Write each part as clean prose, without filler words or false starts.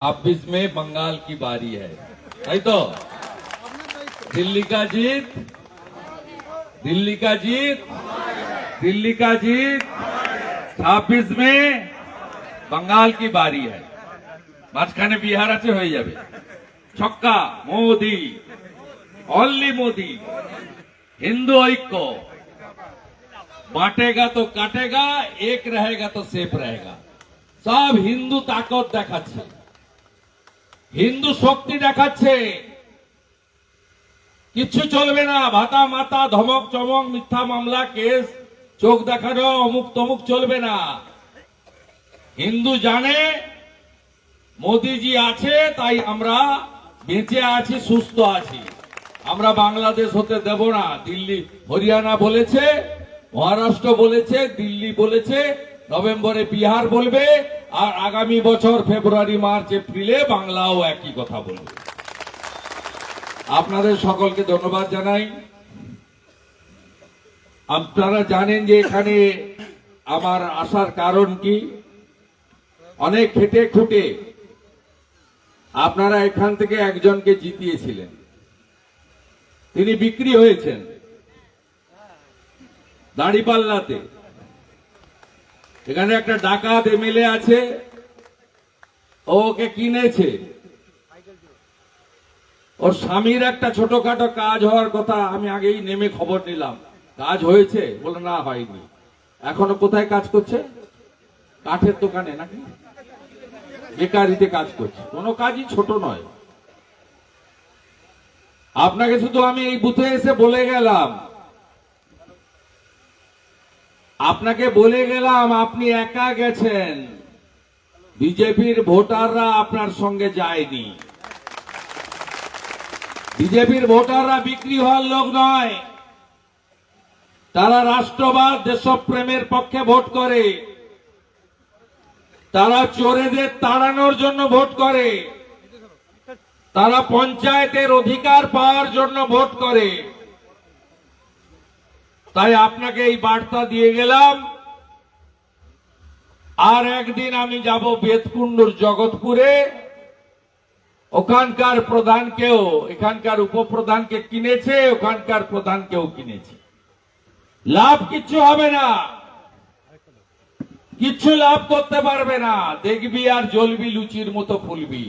26 में बंगाल की बारी है, नहीं तो दिल्ली का जीत, दिल्ली का जीत, दिल्ली का जीत। 26 में बंगाल की बारी है। মাঝখানে বিহার আছে, হয়ে যাবে ছক্কা। মোদি, অনলি মোদি। हिंदू ऐक्य, बांटेगा तो काटेगा, एक रहेगा तो सेफ रहेगा। सब हिंदू ताकत দেখাচ্ছে, হিন্দু শক্তি দেখাচ্ছে। কিছু চলবে না, ভাতা মাতা ধমক চমক মিথ্যা মামলা কেস চোখ দেখানো অমুক তমুক চলবে না। হিন্দু জানে মোদিজি আছে, তাই আমরা বেঁচে আছি, সুস্থ আছি। আমরা বাংলাদেশ হতে দেব না। দিল্লি হরিয়ানা বলেছে, মহারাষ্ট্র বলেছে, দিল্লি বলেছে, নভেম্বরে বিহার বলবে, আর আগামী বছর ফেব্রুয়ারি মার্চ এপ্রিলে বাংলাও একই কথা বলবে। আপনাদের সকলকে ধন্যবাদ জানাই। আপনারা জানেন যে এখানে আমার আসার কারণ কি। অনেক খেটে খুঁটে আপনারা এখান থেকে একজনকে জিতিয়েছিলেন, তিনি বিক্রি হয়েছেন দাঁড়িপাল্লাতে। এখানে একটা ডাকাত এমএলএ আছে, ওকে কিনেছে। ওর স্বামীর একটা ছোটখাটো কাজ হওয়ার কথা, আমি আগেই নেমে খবর নিলাম। কাজ হয়েছে? বলে না, হয়নি। এখনো কোথায় কাজ করছে? কাঠের দোকানে নাকি বেকারিতে কাজ করছে। কোনো কাজই ছোট নয়। আপনাকে শুধু আমি এই বুথে এসে বলে গেলাম, আপনাকে বলে গেলাম আপনি একা গেছেন, বিজেপির ভোটাররা আপনার সঙ্গে যায়নি। বিজেপির ভোটাররা বিক্রি হওয়ার লোক নয়, তারা রাষ্ট্রবাদ দেশপ্রেমের পক্ষে ভোট করে, তারা চোরেদের তাড়ানোর জন্য ভোট করে, তারা পঞ্চায়েতের অধিকার পাওয়ার জন্য ভোট করে। তাই আপনাকে এই বার্তা দিয়ে গেলাম। আর একদিন আমি যাব বেতকুণ্ডুর জগৎপুরে, ওখানকার প্রধানকেও, এখানকার উপপ্রধানকে কিনেছে, ওখানকার প্রধানকেও কিনেছে। লাভ কিচ্ছু হবে না, কিচ্ছু লাভ করতে পারবে না। দেখবি আর জ্বলবি, লুচির মতো ফুলবি।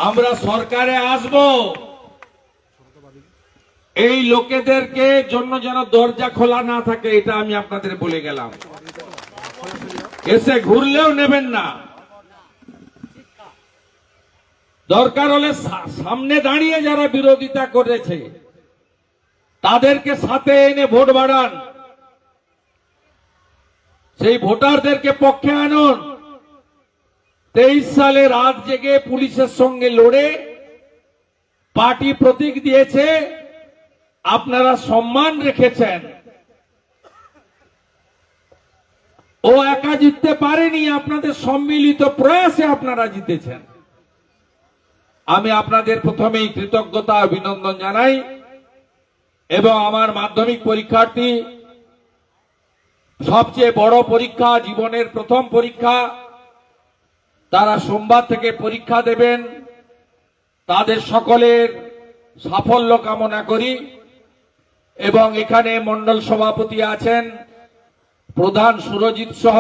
আমরা সরকারে আসব, এই লোকেদেরকে জন্য যেন দরজা খোলা না থাকে, এটা আমি আপনাদের বলে গেলাম। এসে ঘুরলেও নেবেন না। দরকার হলে সামনে দাঁড়িয়ে যারা বিরোধিতা করেছে তাদেরকে সাথে এনে ভোট বাড়ান, সেই ভোটারদেরকে পক্ষে আনুন। 23 সালে রাত জেগে পুলিশের সঙ্গে লড়ে পার্টি প্রতীক দিয়েছে, আপনারা সম্মান রেখেছেন। ও একা জিততে পারেনি, আপনাদের সম্মিলিত প্রয়াসে আপনারা জিতেছেন। আমি আপনাদের প্রথমেই কৃতজ্ঞতা অভিনন্দন জানাই। এবং আমার মাধ্যমিক পরীক্ষার্থী, সবচেয়ে বড় পরীক্ষা, জীবনের প্রথম পরীক্ষা, তারা সোমবার থেকে পরীক্ষা দেবেন। তাদের সকলের সাফল্য কামনা করি। এবং এখানে মণ্ডল সভাপতি আছেন, প্রধান সুরজিৎ সহ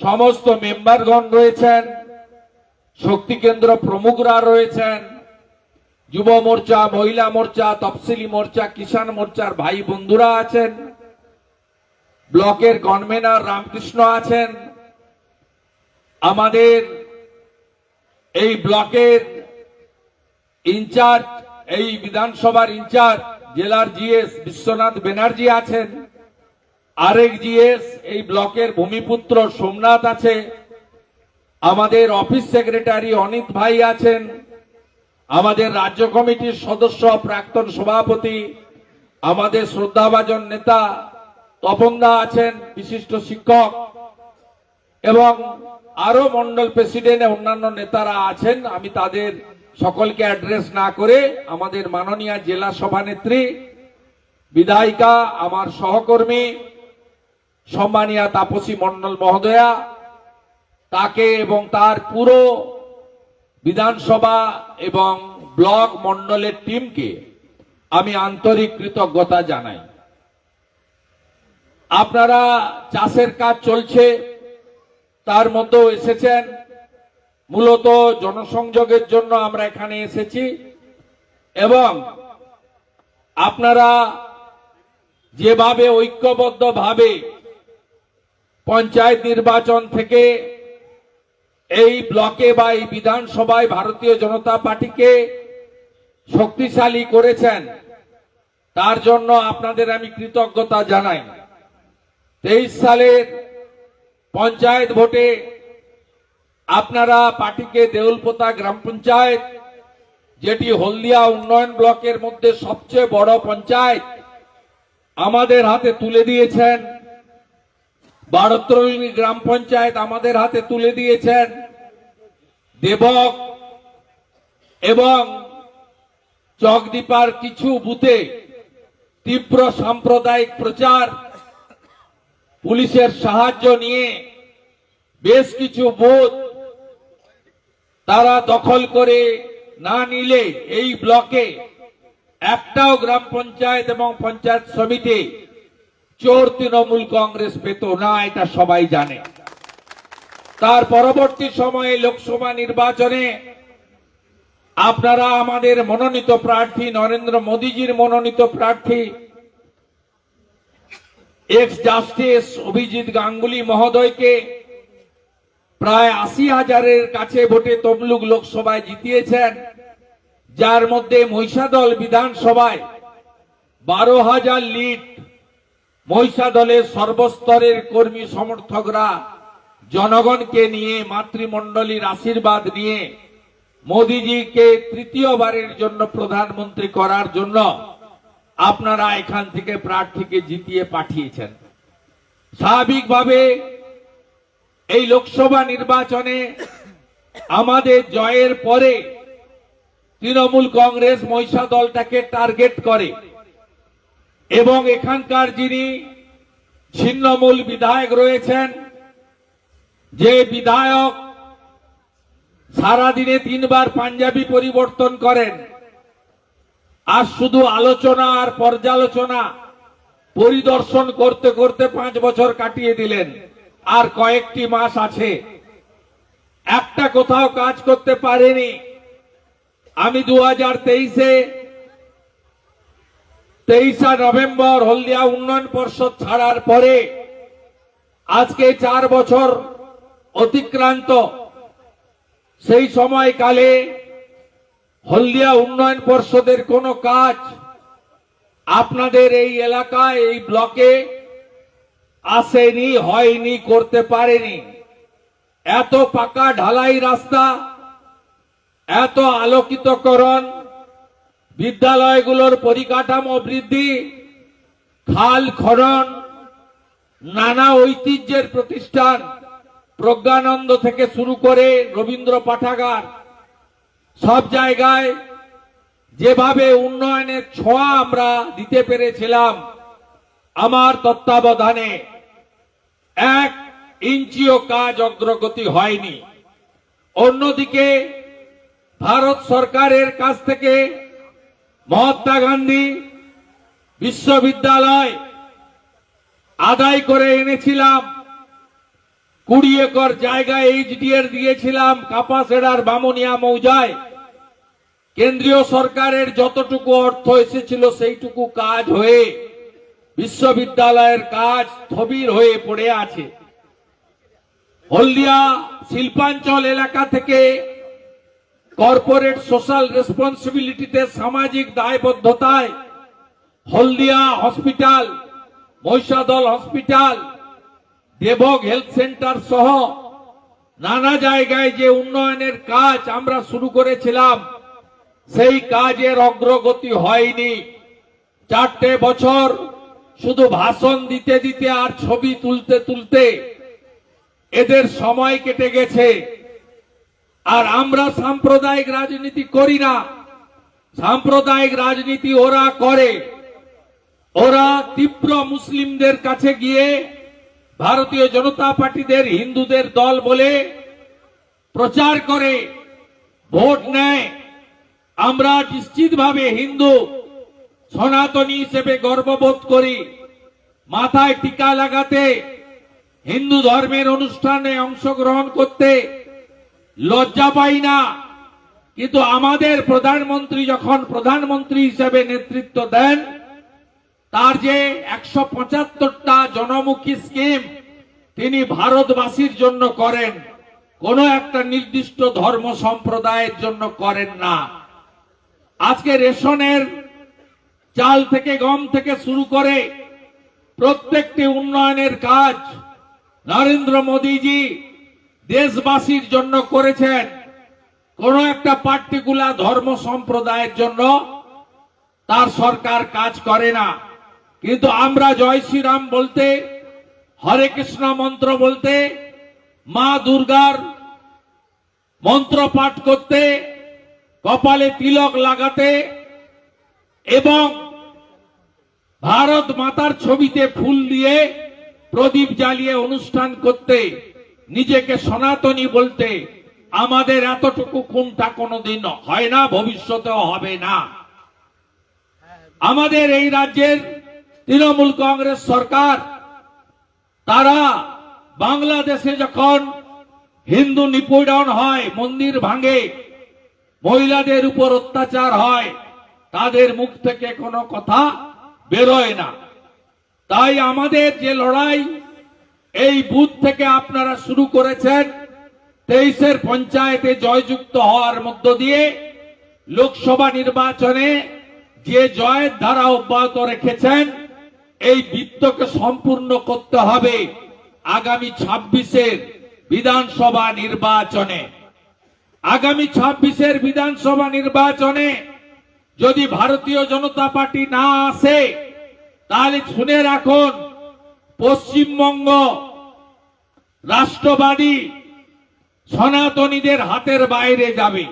সমস্ত মেম্বারগণ রয়েছেন, শক্তি কেন্দ্র প্রমুখরা রয়েছেন, যুব মোর্চা, মহিলা মোর্চা, তফসিলি মোর্চা, কিষাণ মোর্চার ভাই বন্ধুরা আছেন, ব্লকের কনভেনার রামকৃষ্ণ আছেন, আমাদের এই ব্লকের ইনচার্জ, এই বিধানসভার ইনচার্জ জেলার জিএস বিশ্বনাথ ব্যানার্জি আছেন, আরেক জিএস এই ব্লকের ভূমিপুত্র সোমনাথ আছে, আমাদের অফিস সেক্রেটারি অনিত ভাই আছেন, আমাদের রাজ্য কমিটির সদস্য প্রাক্তন সভাপতি আমাদের শ্রদ্ধাভাজন নেতা তপনদা আছেন, বিশিষ্ট শিক্ষক, এবং আরো মন্ডল প্রেসিডেন্ট অন্যান্য নেতারা আছেন। আমি তাদের সকলকে অ্যাড্রেস না করে আমাদের মাননীয় জেলা সভানেত্রী, বিধায়িকা, আমার সহকর্মী সম্মানীয় তাপসী মন্ডল মহোদয়া, তাকে এবং তার পুরো বিধানসভা এবং ব্লক মণ্ডলের টিমকে আমি আন্তরিক কৃতজ্ঞতা জানাই। আপনারা চাষের কাজ চলছে, তার মধ্যেও এসেছেন। মূলত জনসংযোগের জন্য আমরা এখানে এসেছি এবং আপনারা যেভাবে ঐক্যবদ্ধভাবে পঞ্চায়েত নির্বাচন থেকে এই ব্লকে বা এই বিধানসভায় ভারতীয় জনতা পার্টিকে শক্তিশালী করেছেন, তার জন্য আপনাদের আমি কৃতজ্ঞতা জানাই। 23 সালের পঞ্চায়েত ভোটে আপনারা পার্টিকে দেউলপোতা গ্রাম পঞ্চায়েত, যেটি হলদিয়া উন্নয়ন ব্লকের মধ্যে সবচেয়ে বড় পঞ্চায়েত, আমাদের হাতে তুলে দিয়েছেন। বারোত্তরী গ্রাম পঞ্চায়েত আমাদের হাতে তুলে দিয়েছেন। দেবক এবং চকদীপার কিছু বুথে তীব্র সাম্প্রদায়িক প্রচার, পুলিশের সাহায্য নিয়ে বেশ কিছু বুথ তারা দখল করে না নিলে এই ব্লকে একটাও গ্রাম পঞ্চায়েত এবং পঞ্চায়েত সমিতি চোর তৃণমূল কংগ্রেস পেত না, এটা সবাই জানে। তার পরবর্তী সময়ে লোকসভা নির্বাচনে আপনারা আমাদের মনোনীত প্রার্থী, নরেন্দ্র মোদীজির মনোনীত প্রার্থী এক্স জাস্টিস অভিজিৎ গাঙ্গুলি মহোদয়কে প্রায় 80,000-এর কাছে ভোটে তমলুক লোকসভায় জিতিয়েছেন, যার মধ্যে মহিষাদল বিধানসভায় 12,000 লিড। মহিষাদলের সর্বস্তরের কর্মী সমর্থকরা জনগণকে নিয়ে, মাতৃমণ্ডলীর আশীর্বাদ নিয়ে মোদীজিকে তৃতীয়বারের জন্য প্রধানমন্ত্রী করার জন্য আপনারা এখান থেকে প্রার্থীকে জিতিয়ে পাঠিয়েছেন। স্বাভাবিকভাবে এই লোকসভা নির্বাচনে আমাদের জয়ের পরে তৃণমূল কংগ্রেস মহিষাদলটাকে টার্গেট করে এবং এখানকার যিনি ছিন্নমূল বিধায়ক রয়েছেন, যে বিধায়ক সারাদিনে 3 বার পাঞ্জাবি পরিবর্তন করেন, আর শুধু আলোচনা আর পর্যালোচনা পরিদর্শন করতে করতে 5 বছর কাটিয়ে দিলেন, আর কয়েকটি মাস আছে, একটা কোথাও কাজ করতে পারেনি। আমি 2023-এ 23 নভেম্বর হলদিয়া উন্নয়ন পর্ষদ ছাড়ার পরে আজকে 4 বছর অতিক্রান্ত। সেই সময়কালে হলদিয়া উন্নয়ন পর্ষদের কোনো কাজ আপনাদের এই এলাকায়, এই ব্লকে আসেনি, হয়নি, করতে পারেনি। এত পাকা ঢালাই রাস্তা, এত আলোকিতকরণ, বিদ্যালয়গুলোর পরিকাঠামো বৃদ্ধি, খাল খনন, নানা ঐতিহ্যের প্রতিষ্ঠান, প্রজ্ঞানন্দ থেকে শুরু করে রবীন্দ্র পাঠাগার, সব জায়গায় যেভাবে উন্নয়নের ছোঁয়া আমরা দিতে পেরেছিলাম আমার তত্ত্বাবধানে, 1 ইঞ্চিও কাজ অগ্রগতি হয়নি। অন্যদিকে ভারত সরকারের কাছ থেকে মহাত্মা গান্ধী বিশ্ববিদ্যালয় আদায় করে এনেছিলাম, 20 একর জায়গায় এইচডিএর দিয়েছিলাম কাপাসেড়ার বামুনিয়া মৌজায়। কেন্দ্রীয় সরকারের যতটুকু অর্থ এসেছিল সেইটুকু কাজ হয়ে বিশ্ববিদ্যালয়ের কাজ স্থবির হয়ে পড়ে আছে। হলদিয়া শিল্পাঞ্চল এলাকা থেকে কর্পোরেট সোশ্যাল রেসপন্সিবিলিটিতে, সামাজিক দায়বদ্ধতায় Haldia hospital, Mahishadal hospital, Debak health centre সহ নানা জায়গায় যে উন্নয়নের কাজ আমরা শুরু করেছিলাম, সেই কাজের অগ্রগতি হয়নি। 4টে বছর শুধু ভাষণ দিতে দিতে আর ছবি তুলতে তুলতে এদের সময় কেটে গেছে। আর আমরা সাম্প্রদায়িক রাজনীতি করি না, সাম্প্রদায়িক রাজনীতি ওরা করে। ওরা তীব্র মুসলিমদের কাছে গিয়ে ভারতীয় জনতা পার্টিদের হিন্দুদের দল বলে প্রচার করে ভোট নেয়, আমরা নিশ্চিতভাবে হিন্দু সনাতনী হিসেবে গর্ববোধ করি। মাথায় টিকা লাগাতে, হিন্দু ধর্মের অনুষ্ঠানে অংশগ্রহণ করতে লজ্জা পাই না। কিন্তু আমাদের প্রধানমন্ত্রী যখন প্রধানমন্ত্রী হিসেবে নেতৃত্ব দেন, তার যে 175টা জনমুখী স্কিম তিনি ভারতবাসীর জন্য করেন, কোন একটা নির্দিষ্ট ধর্ম সম্প্রদায়ের জন্য করেন না। আজকে রেশনের চাল থেকে, গম থেকে শুরু করে প্রত্যেকটি উন্নয়নের কাজ নরেন্দ্র মোদীজি দেশবাসীর জন্য করেছেন। কোন একটা পার্টিকুলার ধর্ম সম্প্রদায়ের জন্য তার সরকার কাজ করে না। কিন্তু আমরা জয় শ্রীরাম বলতে, হরে কৃষ্ণ মন্ত্র বলতে, মা দুর্গার মন্ত্র পাঠ করতে, কপালে তিলক লাগাতে এবং ভারত মাতার ছবিতে ফুল দিয়ে প্রদীপ জ্বালিয়ে অনুষ্ঠান করতে, নিজেকে সনাতনী বলতে আমাদের এতটুকু কোনটা কোনোদিন হয় না, ভবিষ্যতেও হবে না। আমাদের এই রাজ্যের তৃণমূল কংগ্রেস সরকার, তারা বাংলাদেশে যখন হিন্দু নিপীড়ন হয়, মন্দির ভাঙে, মহিলাদের উপর অত্যাচার হয়, তাদের মুখ থেকে কোনো কথা বেরোয় না। তাই আমাদের যে লড়াই এই বুথ থেকে আপনারা শুরু করেছেন, 23-এর পঞ্চায়েতে জয়যুক্ত হওয়ার মধ্য দিয়ে লোকসভা নির্বাচনে যে জয়ের ধারা অব্যাহত রেখেছেন, এই বৃত্তকে সম্পূর্ণ করতে হবে আগামী 26-এর বিধানসভা নির্বাচনে। আগামী 26-এর বিধানসভা নির্বাচনে যদি ভারতীয় জনতা পার্টি না আসে, তাহলে শুনে রাখুন, পশ্চিমবঙ্গ রাষ্ট্রবাদী সনাতনীদের হাতের বাইরে যাবে।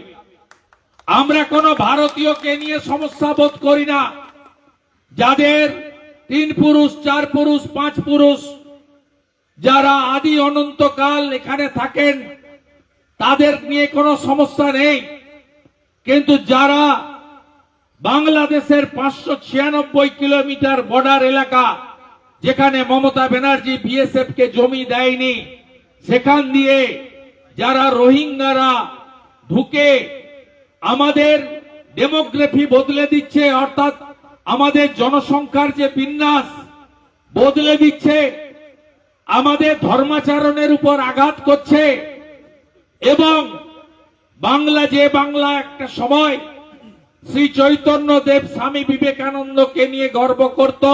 আমরা কোন ভারতীয়কে নিয়ে সমস্যা বোধ করি না। যাদের 3 পুরুষ, 4 পুরুষ, 5 পুরুষ, যারা আদি অনন্তকাল এখানে থাকেন, তাদের নিয়ে কোনো সমস্যা নেই। কিন্তু যারা বাংলাদেশের 596 কিলোমিটার বর্ডার এলাকা, যেখানে মমতা ব্যানার্জি বিএসএফ কে জমি দেয়নি, সেখান দিয়ে যারা রোহিঙ্গারা ঢুকে আমাদের ডেমোগ্রাফি বদলে দিচ্ছে, অর্থাৎ আমাদের জনসংখ্যার যে বিন্যাস বদলে দিচ্ছে, আমাদের ধর্মাচরণের উপর আঘাত করছে। এবং বাংলা, যে বাংলা একটা সময় শ্রী চৈতন্য দেব, স্বামী বিবেকানন্দকে নিয়ে গর্ব করত,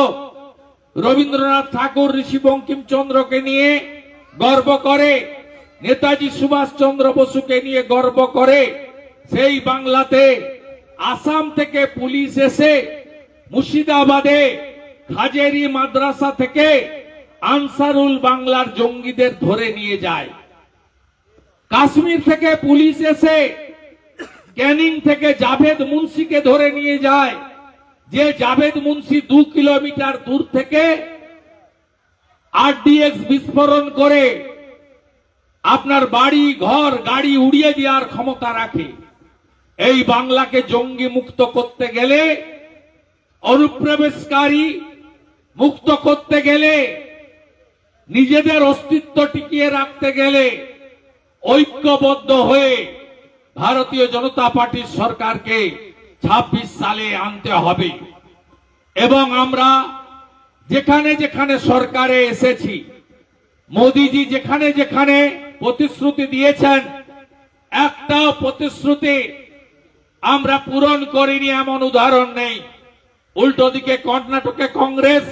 রবীন্দ্রনাথ ঠাকুর, ঋষি বঙ্কিমচন্দ্রকে নিয়ে গর্ব করে, নেতাজি সুভাষচন্দ্র বসুকে নিয়ে গর্ব করে, সেই বাংলাতে আসাম থেকে পুলিশ এসে মুর্শিদাবাদে হাজেরি মাদ্রাসা থেকে আনসারুল বাংলার জঙ্গিদের ধরে নিয়ে যায়। কাশ্মীর থেকে পুলিশ এসে ক্যানিং থেকে জাভেদ মুন্সিকে ধরে নিয়ে যায়, যে জাভেদ মুন্সি 2 কিলোমিটার দূর থেকে আরডিএক্স বিস্ফোরণ করে আপনার বাড়ি, ঘর, গাড়ি উড়িয়ে দেওয়ার ক্ষমতা রাখে। এই বাংলাকে জঙ্গি মুক্ত করতে গেলে, অনুপ্রবেশকারী মুক্ত করতে গেলে, নিজেদের অস্তিত্ব টিকিয়ে রাখতে গেলে ঐক্যবদ্ধ হয়ে ভারতীয় জনতা পার্টির সরকারকে 26 সালে আনতে হবে। এবং আমরা যেখানে যেখানে সরকারে এসেছি, মোদিজি যেখানে যেখানে প্রতিশ্রুতি দিয়েছেন, একটাও প্রতিশ্রুতি আমরা পূরণ করিনি এমন উদাহরণ নেই। উল্টো দিকে কর্ণাটকে কংগ্রেস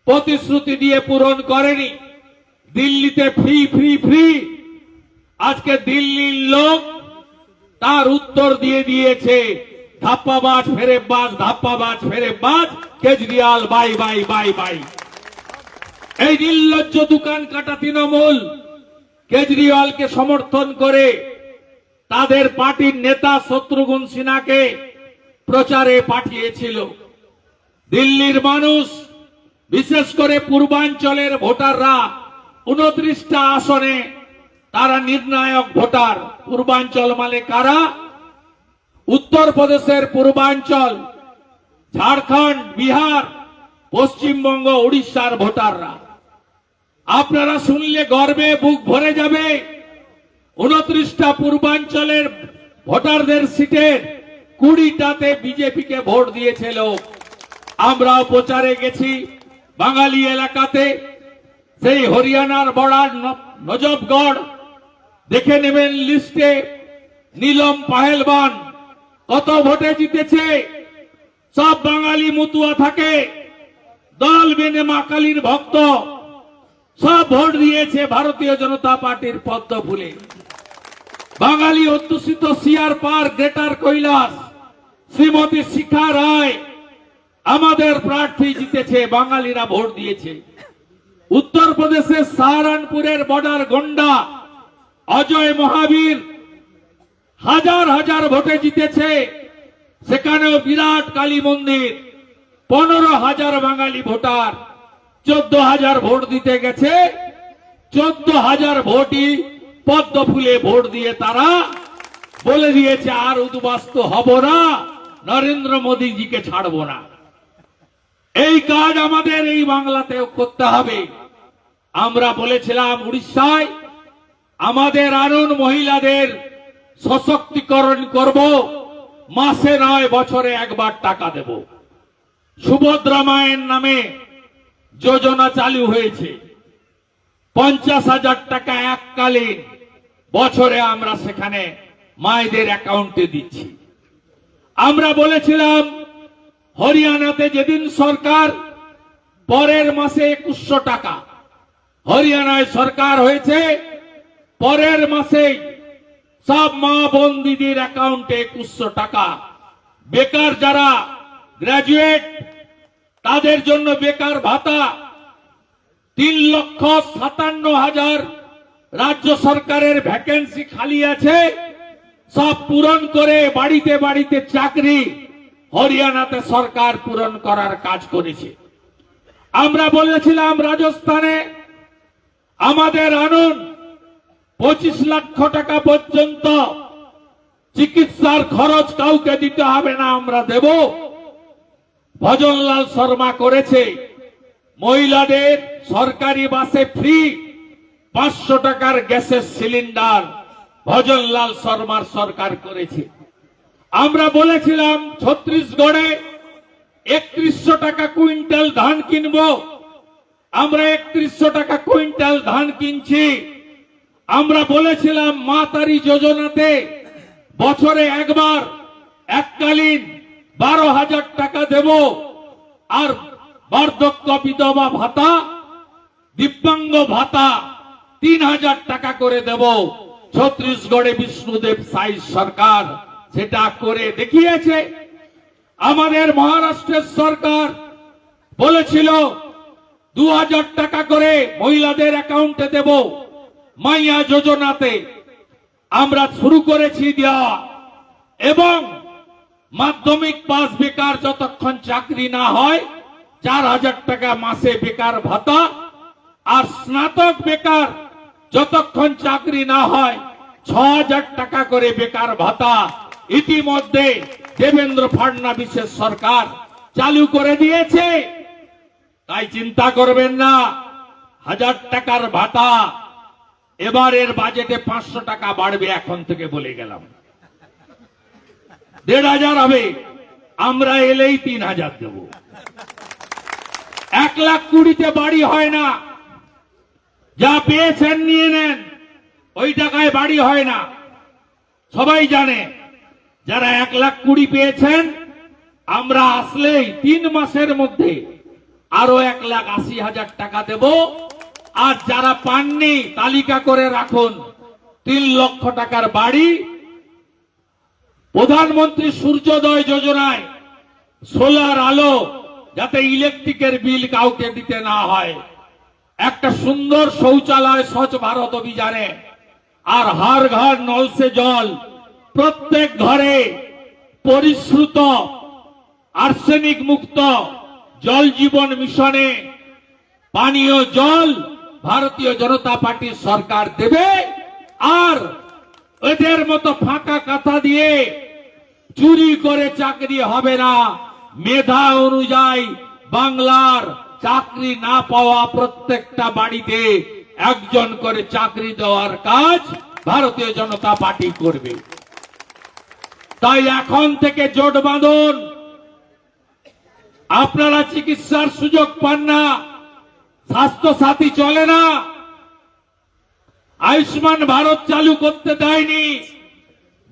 প্রতিশ্রুতি দিয়ে পূরণ করেনি। দিল্লিতে ফ্রি ফ্রি ফ্রি, আজকে দিল্লির লোক তার উত্তর দিয়ে দিয়েছে, ধাপ্পাবাজ ফেরেববাজ, ধাপ্পাবাজ ফেরেববাজ, Kejriwal bye bye bye bye. এই নির্লজ্জ দোকান কাটা তৃণমূল কেজরিওয়ালকে সমর্থন করে তাদের পার্টির নেতা শত্রুঘ্ন সিনহাকে প্রচারে পাঠিয়েছিল। দিল্লির মানুষ, বিশেষ করে পূর্বাঞ্চলের ভোটাররা 29টা আসনে তারা নির্ণায়ক ভোটার। পূর্বাঞ্চল মানে কারা? উত্তরপ্রদেশের পূর্বাঞ্চল, ঝাড়খণ্ড, বিহার, পশ্চিমবঙ্গ, উড়িষ্যার ভোটাররা। আপনারা শুনলে গর্বে বুক ভরে যাবে। 29টা পূর্বাঞ্চলের ভোটারদের সিটের 20টাতে বিজেপিকে ভোট দিয়েছে লোক। আমরাও প্রচারে গেছি বাঙালি এলাকাতে। সেই হরিয়ানার বর্ডার নজফগড় দেখে নেবেন লিস্টে। নীলম পাহেলবান কত ভোটে জিতেছে। সব বাঙালি মতুয়া থাকে, দল বেনে মা কালীর ভক্ত, সব ভোট দিয়েছে ভারতীয় জনতা পার্টির পদ্ম ফুলে। বাঙালি অধ্যুষিত CR park, greater Kailash, Shrimati Shikha Roy আমাদের প্রার্থী জিতেছে, বাঙালিরা ভোট দিয়েছে। উত্তরপ্রদেশের সাহারানপুরের বর্ডার গন্ডা অজয় মহাবীর হাজার হাজার ভোটে জিতেছে। সেখানেও বিরাট কালী মন্দির, 15,000 বাঙালি ভোটার, 14,000 ভোট দিতে গেছে। 14,000 ভোটই পদ্ম ফুলে ভোট দিয়ে তারা বলে দিয়েছে আর উদ্বাস্ত হব না, নরেন্দ্র মোদীজিকে ছাড়বো না। এই কাজ আমাদের এই বাংলাতেও করতে হবে। আমরা বলেছিলাম উড়িষ্যায় আমাদের আরুণ মহিলাদের সশক্তিকরণ করব, মাসে নয় বছরে একবার টাকা দেব। সুভদ্রা মায়ের নামে যোজনা চালু হয়েছে, 50,000 টাকা এককালীন বছরে আমরা সেখানে মায়েদের অ্যাকাউন্টে দিচ্ছি। আমরা বলেছিলাম হরিয়ানাতে যেদিন সরকার পরের মাসে 2100 টাকা, হরিয়ানায় সরকার হয়েছে পরের মাসে সব মা বোন দিদির অ্যাকাউন্টে 2100 টাকা। বেকার যারা গ্রাজুয়েট তাদের জন্য বেকার ভাতা 3,57,000 রাজ্য সরকারের ভ্যাকেন্সি খালি আছে, সব পূরণ করে বাড়িতে বাড়িতে চাকরি হরিয়ানাতে সরকার পূরণ করার কাজ করেছে। আমরা বলেছিলাম রাজস্থানে আমাদের আনুন 25 লক্ষ টাকা পর্যন্ত চিকিৎসার খরচ কাউকে দিতে হবে না, আমরা দেব। ভজনলাল শর্মা করেছে। মহিলাদের সরকারি বাসে ফ্রি, 500 টাকার গ্যাসের সিলিন্ডার ভজনলাল শর্মার সরকার করেছে। আমরা বলেছিলাম ছত্তিশগড়ে 3100 টাকা কুইন্টাল ধান কিনব, আমরা 3100 টাকা কুইন্টাল ধান কিনছি। আমরা বলেছিলাম মা তারি যোজনাতে বছরে একবার এককালীন 12,000 টাকা দেব, আর বার্ধক্য বিধবা ভাতা, দিব্যাঙ্গ ভাতা 3,000 টাকা করে দেব। ছত্তিশগড়ে বিষ্ণুদেব সাই সরকার সেটা করে দেখিয়েছে। আমাদের মহারাষ্ট্রের সরকার বলেছিল 2,000 টাকা করে মহিলাদের অ্যাকাউন্টে দেব মাইয়া যোজনাতে। আমরা শুরু করেছি দেওয়া, এবং মাধ্যমিক পাস বেকার যতক্ষণ চাকরি না হয় 4,000 টাকা মাসে বেকার ভাতা, আর স্নাতক বেকার যতক্ষণ চাকরি না হয় 6,000 টাকা করে বেকার ভাতা ইতিমধ্যে দেবেন্দ্র ফাডনাবিসের সরকার চালু করে দিয়েছে। তাই চিন্তা করবেন না, 1,000 টাকার ভাতা এবারের বাজেটে 500 টাকা বাড়বে, এখন থেকে বলে গেলাম। 1,500 হবে, আমরা এলেই 3,000 দেব। 1,20,000 বাড়ি হয় না, যা পেয়েছেন নিয়ে নেন, ওই টাকায় বাড়ি হয় না। সবাই জানে যারা 1,20,000 পেয়েছেন, আমরা আসলেই 3 মাসের মধ্যে আরো 1,80,000 টাকা দেব। আর যারা পাননি তালিকা করে রাখুন, 3 লক্ষ টাকার বাড়ি। প্রধানমন্ত্রী সূর্যোদয় যোজনায় সোলার আলো, যাতে ইলেকট্রিকের বিল কাউকে দিতে না হয়। একটা সুন্দর শৌচালয় স্বচ্ছ ভারত অভিযানে, আর হার ঘর নল সে জল, প্রত্যেক ঘরে পরিশ্রুত আর্সেনিক মুক্ত জল জীবন মিশনে পানীয় জল ভারতীয় জনতা পার্টির সরকার দেবে। আর এদের মতো ফাঁকা কথা দিয়ে চুরি করে চাকরি হবে না। মেধা অনুযায়ী বাংলার চাকরি না পাওয়া প্রত্যেকটা বাড়িতে একজন করে চাকরি দেওয়ার কাজ ভারতীয় জনতা পার্টি করবে। তাই এখন থেকে জোট বাঁধুন। আপনারা চিকিৎসার সুযোগ পান না, স্বাস্থ্য সাথী চলে না, আয়ুষ্মান ভারত চালু করতে দেয়নি,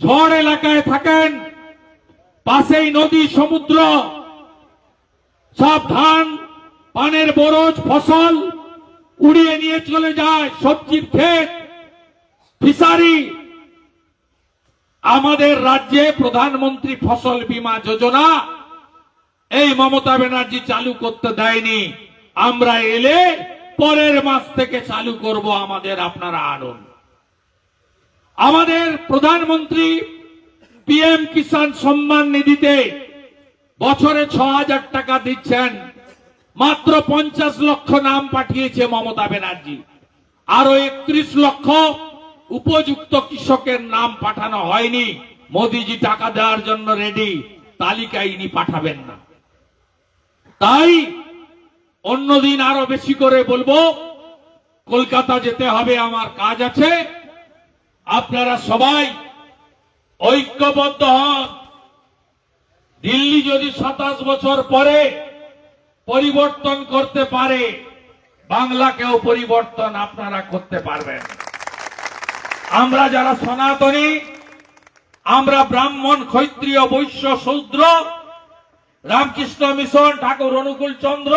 ঝড় এলাকায় থাকেন, পাশেই নদী সমুদ্র, সব ধান পানের বরজ ফসল উড়িয়ে নিয়ে চলে যায়, সবজির ক্ষেত, ফিশারি। আমাদের রাজ্যে প্রধানমন্ত্রী ফসল বীমা যোজনা এই মমতা ব্যানার্জি চালু করতে দেয়নি। আমরা এলে পরের মাস থেকে চালু করব, আমাদের আপনারা আনুন। আমাদের প্রধানমন্ত্রী পিএম কিষাণ সম্মান নিধিতে বছরে ৬,০০০ টাকা দিচ্ছেন, মাত্র ৫০ লক্ষ নাম পাঠিয়েছে মমতা ব্যানার্জি। আরো ৩১ লক্ষ উপযুক্ত কৃষকের নাম পাঠানো হয়নি। মোদিজি টাকা দেওয়ার জন্য রেডি, তালিকায় ইনি পাঠাবেন না। তাই অন্যদিন আরো বেশি করে বলবো, কলকাতা যেতে হবে, আমার কাজ আছে। আপনারা সবাই ঐক্যবদ্ধ হন। দিল্লি যদি ২৭ বছর পরে পরিবর্তন করতে পারে, বাংলাকেও পরিবর্তন আপনারা করতে পারবেন। আমরা যারা সনাতনী, আমরা ব্রাহ্মণ, ক্ষত্রিয়, বৈশ্য, শূদ্র, রামকৃষ্ণ মিশন, ঠাকুর অনুকূল চন্দ্র,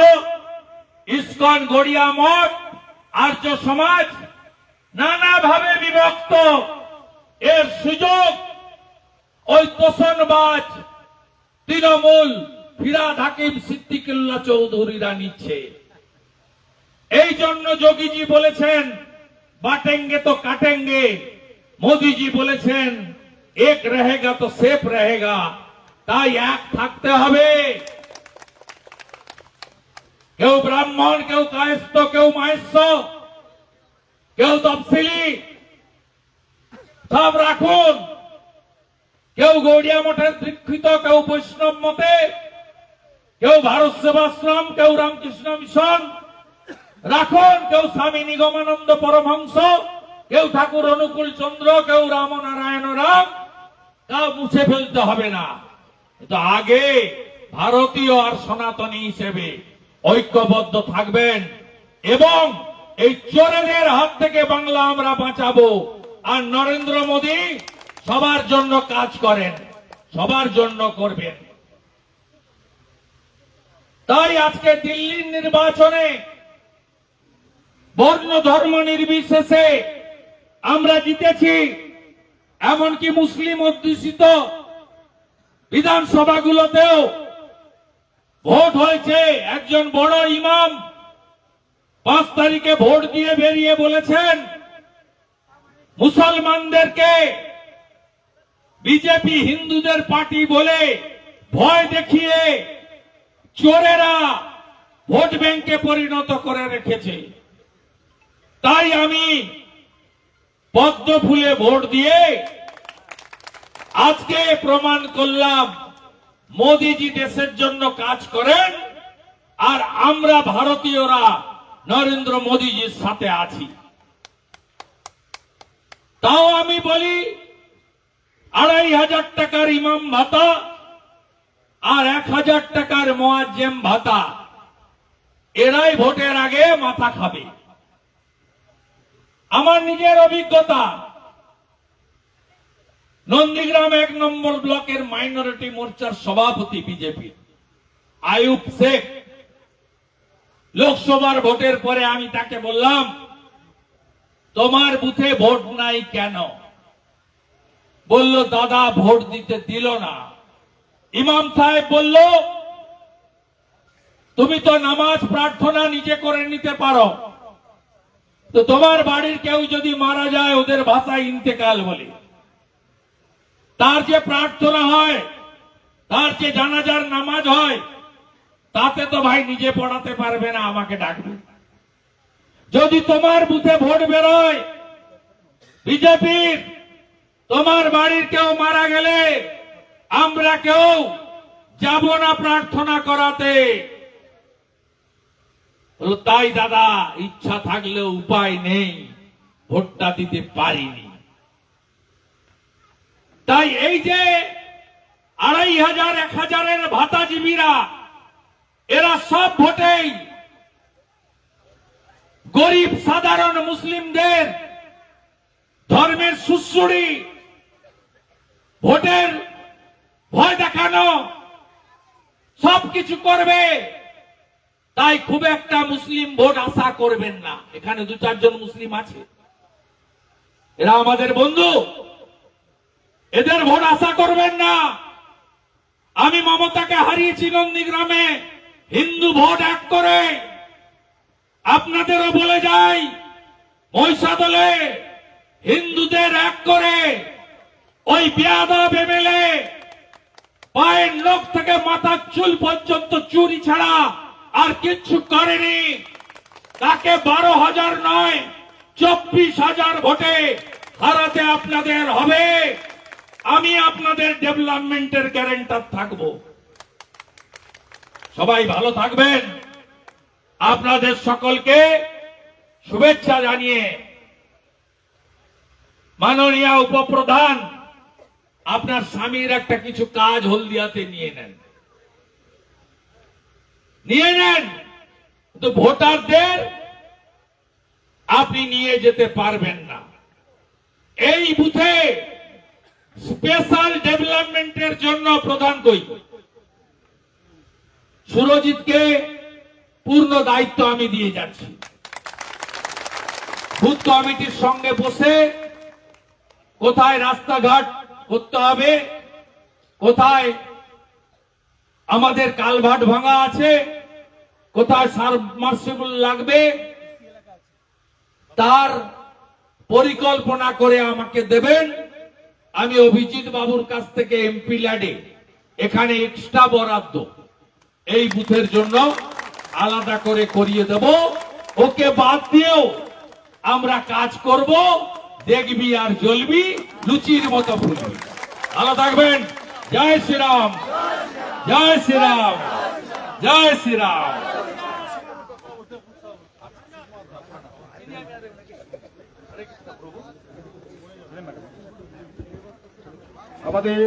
ইস্কন, গড়িয়া মঠ, আর্য সমাজ নানাভাবে বিভক্ত। এর সুযোগ ওই তোষণবাজ তৃণমূল ফিরহাদ হাকিম, সিদ্দিকুল্লাহ চৌধুরীরা নিচ্ছে। এই জন্য যোগীজি বলেছেন বাটেঙ্গে তো কাটেঙ্গে, মোদিজি বলেছেন এক রহেগা তো সেফ রহেগা। তাই এক থাকতে হবে। কেউ ব্রাহ্মণ, কেউ কায়স্থ, কেউ মাহেশ্ব, কেউ তফসিলি, সব রাখুন। কেউ গৌড়িয়া মঠের দীক্ষিত, কেউ বৈষ্ণব মতে, কেউ ভারত সেবাশ্রম, কেউ রামকৃষ্ণ মিশন রাখুন, কেউ স্বামী নিগমানন্দ পরমহংস, কেউ ঠাকুর অনুকূল চন্দ্র, কেউ রামনারায়ণ রাম। তা মুছে ফেলতে হবে না। কিন্তু আগে ভারতীয় আর সনাতনী হিসেবে ঐক্যবদ্ধ থাকবেন এবং এই চোরেদের হাত থেকে বাংলা আমরা বাঁচাবো। আর নরেন্দ্র মোদী সবার জন্য কাজ করেন, সবার জন্য করবেন। তাই আজকে দিল্লির নির্বাচনে বর্ণ ধর্ম নির্বিশেষে আমরা জিতেছি। এমনকি মুসলিম অধ্যুষিত বিধানসভাগুলোতেও ভোট হয়েছে। একজন বড় ইমাম ৫ তারিখে ভোট দিয়ে বেরিয়ে বলেছেন, মুসলমানদেরকে বিজেপি হিন্দুদের পার্টি বলে ভয় দেখিয়ে চোরেরা ভোট ব্যাংকে পরিণত করে রেখেছে। তাই আমি পদ্ম ফুলে ভোট দিয়ে আজকে প্রমাণ করলাম মোদিজি দেশের জন্য কাজ করেন আর আমরা ভারতীয়রা নরেন্দ্র মোদিজির সাথে আছি। তাও আমি বলি ২৫০০ টাকার ইমাম ভাতা আর ১০০০ টাকার মুয়াজ্জেম ভাতা, এরাই ভোটের আগে মাথা খাবে। আমার নিজের অভিজ্ঞতা, নন্দীগ্রাম ১ নম্বর ব্লকের মাইনরিটি মোর্চার সভাপতি বিজেপি আয়ুব শেখ, লোকসভার ভোটের পরে আমি তাকে বললাম, তোমার বুথে ভোট নাই কেন? বলল, দাদা ভোট দিতে দিল না। ইমাম সাহেব বলল, তুমি তো নামাজ প্রার্থনা নিজে করে নিতে পারো, তো তোমার বাড়ির কেউ যদি মারা যায় ওদের ভাষায় ইন্তেকাল বলে, তার যে প্রার্থনা হয়, তার যে জানাজার নামাজ হয়, তাতে তো ভাই নিজে পড়াতে পারবে না, আমাকে ডাকবে। যদি তোমার বুথে ভোট বেরোয়, বিজেপির তোমার বাড়ির কেউ মারা গেলে আমরা কেউ যাব না প্রার্থনা করাতে। তাই দাদা, ইচ্ছা থাকলেও উপায় নেই, ভোটটা দিতে পারিনি। তাই এই যে 2500 1000-এর ভাতাজীবীরা, এরা সব ভোটেই গরিব সাধারণ মুসলিমদের ধর্মের সুশ্রুড়ি, ভোটের ভয় দেখানো, সবকিছু করবে। তাই খুব একটা মুসলিম ভোট আশা করবেন না। এখানে 2-4 জন মুসলিম আছে, এরা আমাদের বন্ধু, এদের ভোট আশা করবেন না। আমি মমতাকে হারিয়েছি নন্দীগ্রামে হিন্দু ভোট এক করে। আপনাদেরও বলে যাই, মহিষাদলে হিন্দুদের এক করে ওই বেয়াদব এমএলএ পায়ের নখ থেকে মাথার চুল পর্যন্ত চুরি ছাড়া আর কিচ্ছু করেনি। তাকে 12,000 নয় 24,000 ভোটে হারাতে আপনাদের হবে। আমি আপনাদের ডেভেলপমেন্টের গ্যারান্টার থাকব। সবাই ভালো থাকবেন। আপনাদের সকলকে শুভেচ্ছা জানিয়ে মাননীয় উপপ্রধান, আপনার স্বামীর একটা কিছু কাজ হলদিয়াতে নিয়ে নেন, তো ভোটারদের আপনি নিয়ে যেতে পারবেন না। এই বুথে স্পেশাল ডেভেলপমেন্টের জন্য প্রধান কই সুরজিৎকে পূর্ণ দায়িত্ব আমি দিয়ে যাচ্ছি। বুথ কমিটির সঙ্গে বসে কোথায় রাস্তাঘাট করতে হবে, কোথায় আমাদের কালভার্ট ভাঙা আছে, কোথায় সাবমার্সিবল লাগবে, তার পরিকল্পনা করে আমাকে দেবেন। আমি অভিজিৎ বাবুর কাছ থেকে এমপি ল্যাডে এখানে এক্সট্রা বরাদ্দ এই বুথের জন্য আলাদা করে করিয়ে দেব। ওকে বাদ দিয়েও আমরা কাজ করব, দেখবি আর জ্বলবি, লুচির মতো ফুলবি। ভালো থাকবেন। জয় শ্রীরাম, জয় শ্রীরাম, জয় শ্রীরাম। আমাদের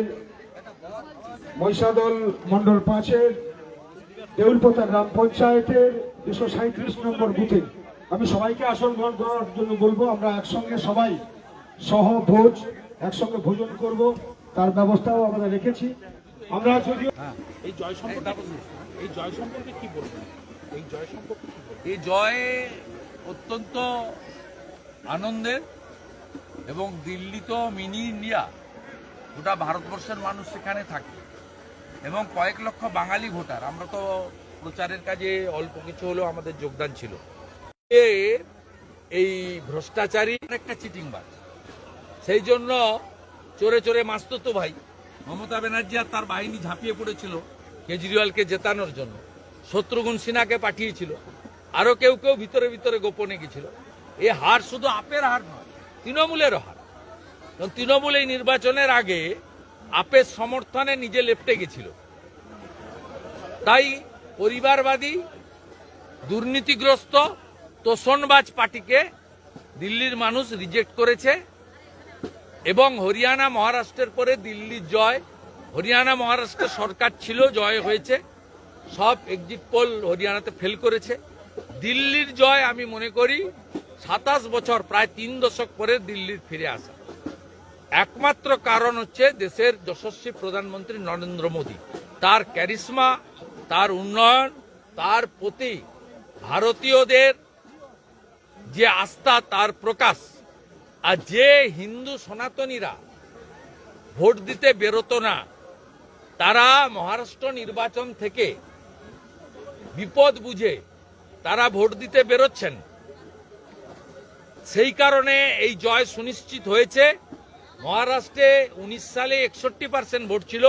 মহিষাদল মন্ডল 5-এর দেউলপোতা গ্রাম পঞ্চায়েতের 237 নম্বর বুথে আমি সবাইকে আসন গ্রহণ করার জন্য বলবো। আমরা একসঙ্গে সবাই সহভোজ একসঙ্গে ভোজন করব, তার ব্যবস্থাও আমরা রেখেছি। আমরা যদিও এই জয় সম্পর্কে কি বলবেন? এই জয় অত্যন্ত আনন্দের, এবং দিল্লি তো মিনি ইন্ডিয়া, গোটা ভারতবর্ষের মানুষ সেখানে থাকে এবং কয়েক লক্ষ বাঙালি ভোটার। আমরা তো প্রচারের কাজে অল্প কিছু হলেও আমাদের যোগদান ছিল। এই ভ্রষ্টাচারী একটা চিটিংবাজ, সেই জন্য চোরে চোরে মাসতুতো ভাই মমতা ব্যানার্জি আর তার বাহিনী ঝাঁপিয়ে পড়েছিল কেজরিওয়ালকে জেতানোর জন্য। শত্রুঘ্ন সিনহাকে পাঠিয়েছিল, আরো কেউ কেউ ভিতরে ভিতরে গোপনে গেছিল। এই হার শুধু আপের হার নয়, তৃণমূলেরও হার। কারণ তৃণমূল এই নির্বাচনের আগে আপের সমর্থনে নিজে লেপ্টে গেছিল। তাই পরিবারবাদী, দুর্নীতিগ্রস্ত, তোষণবাজ পার্টিকে দিল্লির মানুষ রিজেক্ট করেছে। এবং হরিয়ানা মহারাষ্ট্রের পরে দিল্লির জয়। হরিয়ানা মহারাষ্ট্রে সরকার ছিল, জয় হয়েছে, সব এক্সিট পোল হরিয়ানাতে ফেল করেছে। দিল্লির জয় আমি মনে করি 27 বছর, প্রায় 3 দশক পরে দিল্লির ফিরে আসা। একমাত্র কারণ হচ্ছে দেশের যশস্বী প্রধানমন্ত্রী নরেন্দ্র মোদী, তার ক্যারিশমা, তার উন্নয়ন, তার প্রতি ভারতীয়দের যে আস্থা, তার প্রকাশ। আর যে হিন্দু সনাতনীরা ভোট দিতে বেরোতো না, তারা মহারাষ্ট্র নির্বাচন থেকে বিপদ বুঝে তারা ভোট দিতে বেরোচ্ছেন। সেই কারণে এই জয় সুনিশ্চিত হয়েছে। মহারাষ্ট্রে 19 সালে 61% ভোট ছিল,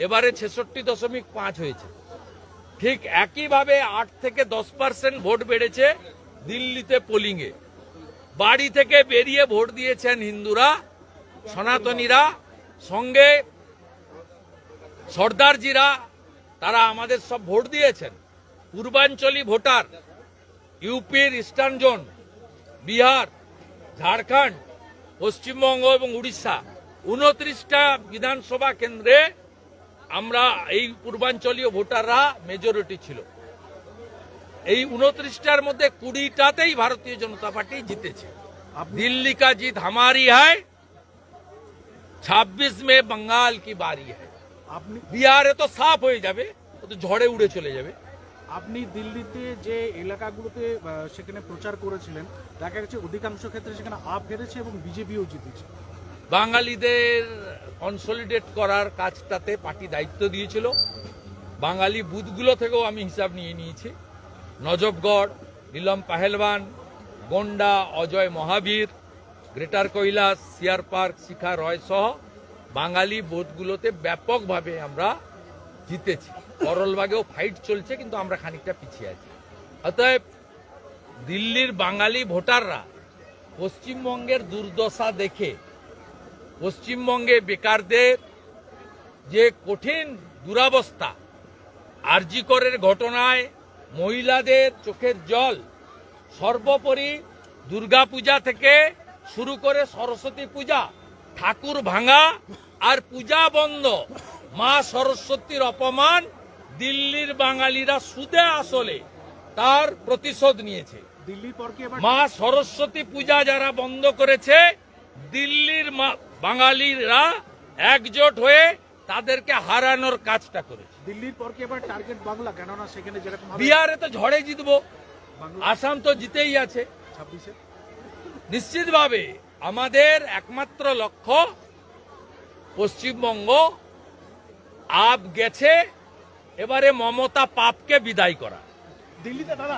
এবারে 66.5 হয়েছে। ঠিক একইভাবে 8 থেকে 10% ভোট বেড়েছে দিল্লিতে পোলিংয়ে। বাড়ি থেকে বেরিয়ে ভোট দিয়েছেন হিন্দুরা, সনাতনীরা, সঙ্গে সর্দারজিরা, তারা আমাদের সব ভোট দিয়েছেন। পূর্বাঞ্চলী ভোটার, ইউপির ইস্টার্ন জোন, বিহার, ঝাড়খণ্ড, পশ্চিমবঙ্গ এবং উড়িষ্যা 29টা বিধানসভা কেন্দ্রে আমরা এই পূর্বাঞ্চলীয় ভোটাররা মেজরিটি ছিল। এই 29টার মধ্যে 20টাতেই ভারতীয় জনতা পার্টি জিতেছে। দিল্লি কা জিত हमारी है, 26 में बंगाल की बारी है। আপনি বিহারে তো সাফ হয়ে যাবে, ও তো ঝড়ে উড়ে চলে যাবে। আপনি দিল্লিতে যে এলাকাগুলোতে সেখানে প্রচার করেছিলেন, দেখা গেছে অধিকাংশ ক্ষেত্রে সেখানে আপ হেরেছে এবং বিজেপিও জিতেছে। বাঙালিদের কনসলিডেট করার কাজটাতে পার্টি দায়িত্ব দিয়েছিল। বাঙালি বুথগুলো থেকেও আমি হিসাব নিয়ে নিয়েছি। নজফগড়, নীলম পাহেলবান, গোন্ডা, অজয় মহাবীর, গ্রেটার কৈলাস, সিয়ার পার্ক, শিখা রয় সহ বাঙালি বুথগুলোতে ব্যাপকভাবে আমরা জিতেছি। করলবাগেও ফাইট চলছে, কিন্তু আমরা খানিকটা পিছিয়ে আছি। অতএব দিল্লির বাঙালি ভোটাররা পশ্চিমবঙ্গের দুর্দশা দেখে, পশ্চিমবঙ্গে বেকারদের যে কঠিন দুরাবস্থা, আরজি করের ঘটনায় মহিলাদের চোখের জল, সর্বোপরি দুর্গাপূজা থেকে শুরু করে সরস্বতী পূজা, ঠাকুর ভাঙা আর পূজা বন্ধ, মা সরস্বতীর অপমান দিল্লির বাঙালিরা সুদে আসলে তার প্রতিশোধ নিয়েছে। দিল্লির পর কি এবার মা সরস্বতী পূজা যারা বন্ধ করেছে, দিল্লির বাঙালিরা একজোট হয়ে তাদেরকে হারানোর কাজটা করেছে। দিল্লির পর কি এবার টার্গেট বাংলা, কেননা সেখানে যেরকম বিহারে তো ঝড়ে জিতবো, বাংলা আসাম তো জিতেই আছে। 26-এ নিশ্চিতভাবে আমাদের একমাত্র লক্ষ্য পশ্চিমবঙ্গ। আপ গেছে, এবারে মমতা পাপকে বিদায় করা। দিল্লিতে দাদা